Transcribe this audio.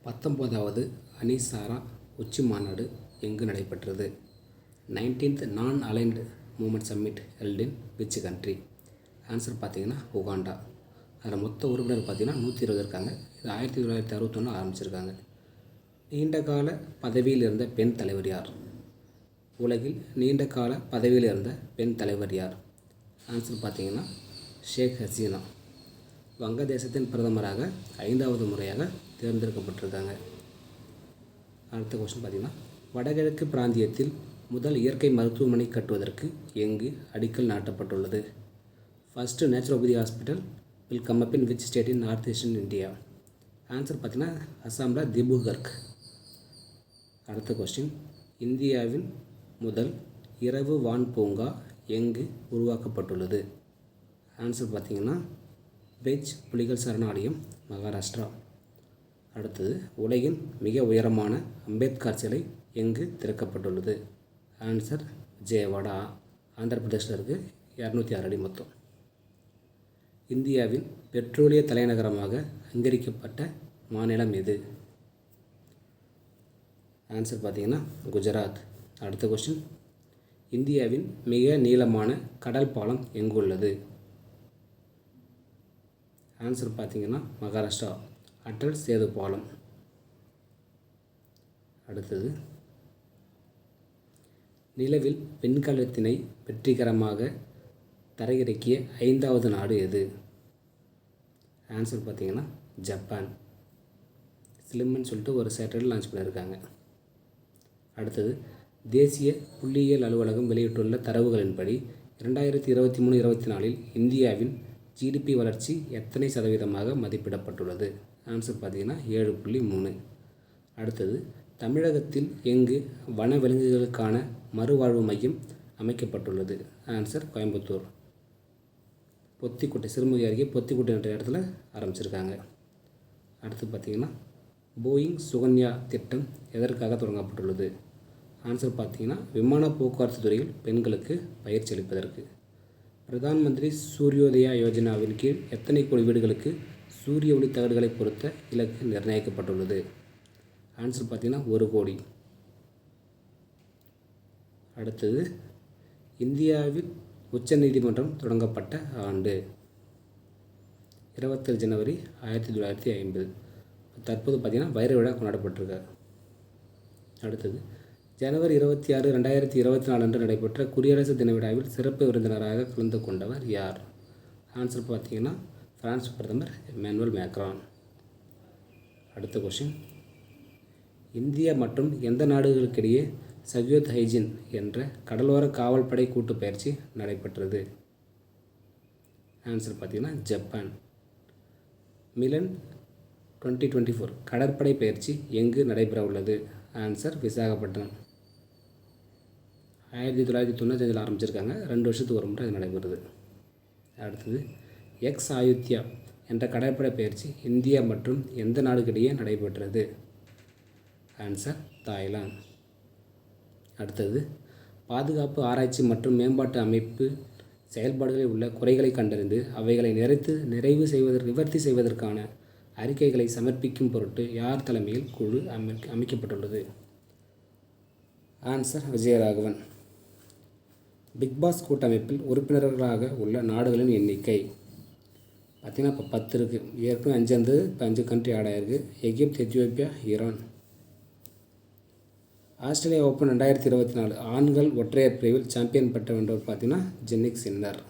19வது அணிசாரா உச்சி மாநாடு எங்கு நடைபெற்றது? 19th non aligned movement summit held in which country? Answer பார்த்தீங்கன்னா உகாண்டா. அதில் மொத்த உறுப்பினர் பார்த்தீங்கன்னா 120 இருக்காங்க. இது 1961 ஆரம்பிச்சிருக்காங்க. நீண்ட கால பதவியில் இருந்த பெண் தலைவர் யார்? உலகில் நீண்ட கால பதவியில் இருந்த பெண் தலைவர் யார்? ஆன்சர் பார்த்தீங்கன்னா ஷேக் ஹசீனா. வங்கதேசத்தின் பிரதமராக 5வது முறையாக தேர்ந்தெடுக்கப்பட்டிருக்காங்க. அடுத்த கொஸ்டின் பார்த்தீங்கன்னா வடகிழக்கு பிராந்தியத்தில் முதல் இயற்கை மருத்துவமனை கட்டுவதற்கு எங்கு அடிக்கல் நாட்டப்பட்டுள்ளது? First naturopathy hospital will come up in which state in north eastern India? Answer பார்த்தீங்கன்னா அசாமில் திபுகர்க். அடுத்த கொஸ்டின் இந்தியாவின் முதல் இரவு வான் பூங்கா எங்கு உருவாக்கப்பட்டுள்ளது? ஆன்சர் பார்த்தீங்கன்னா பெஞ்ச் புலிகள் சரணாலயம், மகாராஷ்டிரா. அடுத்தது உலகின் மிக உயரமான அம்பேத்கர் சிலை எங்கு திறக்கப்பட்டுள்ளது? ஆன்சர் விஜயவாடா, ஆந்திர பிரதேசில் இருக்குது. 206 அடி மொத்தம். இந்தியாவின் பெட்ரோலிய தலைநகரமாக அங்கீகரிக்கப்பட்ட மாநிலம் எது? ஆன்சர் பார்த்தீங்கன்னா குஜராத். அடுத்த கொஸ்டின் இந்தியாவின் மிக நீளமான கடல் பாலம் எங்குள்ளது? ஆன்சர் பார்த்தீங்கன்னா மகாராஷ்டிரா, அட்டல் சேது பாலம். அடுத்தது நிலவில் விண்கலத்தினை வெற்றிகரமாக தரையிறக்கிய 5வது நாடு எது? ஆன்சர் பார்த்தீங்கன்னா ஜப்பான். ஸ்லிம்னு சொல்லிட்டு ஒரு சேட்டலைட் லான்ச் பண்ணியிருக்காங்க. அடுத்தது தேசிய புள்ளியியல் அலுவலகம் வெளியிட்டுள்ள தரவுகளின்படி 2023-24 இந்தியாவின் ஜிடிபி வளர்ச்சி எத்தனை சதவீதமாக மதிப்பிடப்பட்டுள்ளது? ஆன்சர் பார்த்தீங்கன்னா 7.3. அடுத்தது தமிழகத்தில் எங்கு வனவிலங்குகளுக்கான மறுவாழ்வு மையம் அமைக்கப்பட்டுள்ளது? ஆன்சர் கோயம்புத்தூர். பொத்திக்குட்டை, சிறுமுகை அருகே பொத்திக்குட்டை என்ற இடத்துல ஆரம்பிச்சிருக்காங்க. அடுத்து பார்த்திங்கன்னா போயிங் சுகன்யா திட்டம் எதற்காக தொடங்கப்பட்டுள்ளது? ஆன்சர் பார்த்தீங்கன்னா விமான போக்குவரத்து துறையில் பெண்களுக்கு பயிற்சி அளிப்பதற்கு. பிரதான் மந்திரி சூரியோதயா யோஜனாவின் கீழ் எத்தனை கோடி வீடுகளுக்கு சூரிய ஒளி தகடுகளை பொறுத்த இலக்கு நிர்ணயிக்கப்பட்டுள்ளது? ஆன்சர் பார்த்தீங்கன்னா 1 கோடி. அடுத்தது இந்தியாவில் உச்ச நீதிமன்றம் தொடங்கப்பட்ட ஆண்டு? 27 ஜனவரி 1950. தற்போது பார்த்திங்கன்னா வைர விழா கொண்டாடப்பட்டிருக்கு. அடுத்தது ஜனவரி 26, 2024 அன்று நடைபெற்ற குடியரசு தின விழாவில் சிறப்பு விருந்தினராக கலந்து கொண்டவர் யார்? ஆன்சர் பார்த்தீங்கன்னா பிரான்ஸ் பிரதமர் எமானுவேல் மேக்ரான். அடுத்த கொஸ்டின் இந்தியா மற்றும் எந்த நாடுகளுக்கிடையே சவ்யத் ஹைஜின் என்ற கடலோர காவல்படை கூட்டு பயிற்சி நடைபெற்றது? ஆன்சர் பார்த்தீங்கன்னா ஜப்பான். மிலன் 2024 கடற்படை பயிற்சி எங்கு நடைபெற உள்ளது? ஆன்சர் விசாகப்பட்டினம். 1995 ஆரம்பிச்சிருக்காங்க. 2 வருஷத்துக்கு ஒரு முறை அது நடைபெறுது. அடுத்தது எக்ஸ் ஆயுத்யா என்ற கடற்படை பயிற்சி இந்தியா மற்றும் எந்த நாடுகளிடையே நடைபெற்றது? Answer Thailand. அடுத்தது பாதுகாப்பு ஆராய்ச்சி மற்றும் மேம்பாட்டு அமைப்பு செயல்பாடுகளில் உள்ள குறைகளை கண்டறிந்து அவைகளை நிவர்த்தி செய்வதற்கான அறிக்கைகளை சமர்ப்பிக்கும் பொருட்டு யார் தலைமையில் குழு அமைக்கப்பட்டுள்ளது? ஆன்சர் விஜயராகவன். பிக்பாஸ் கூட்டமைப்பில் உறுப்பினர்களாக உள்ள நாடுகளின் எண்ணிக்கை பார்த்திங்கன்னா இப்போ 10 இருக்குது. ஏற்கனவே 5 இருந்தது, இப்போ 5 கண்ட்ரி ஆட் ஆகிருக்கு. எகிப்து, எத்தியோப்பியா, ஈரான். ஆஸ்திரேலியா ஓப்பன் 2024 ஆண்கள் ஒற்றையர் பிரிவில் சாம்பியன் பட்ட வென்றவர் பார்த்திங்கன்னா ஜென்னிக் சின்னர்.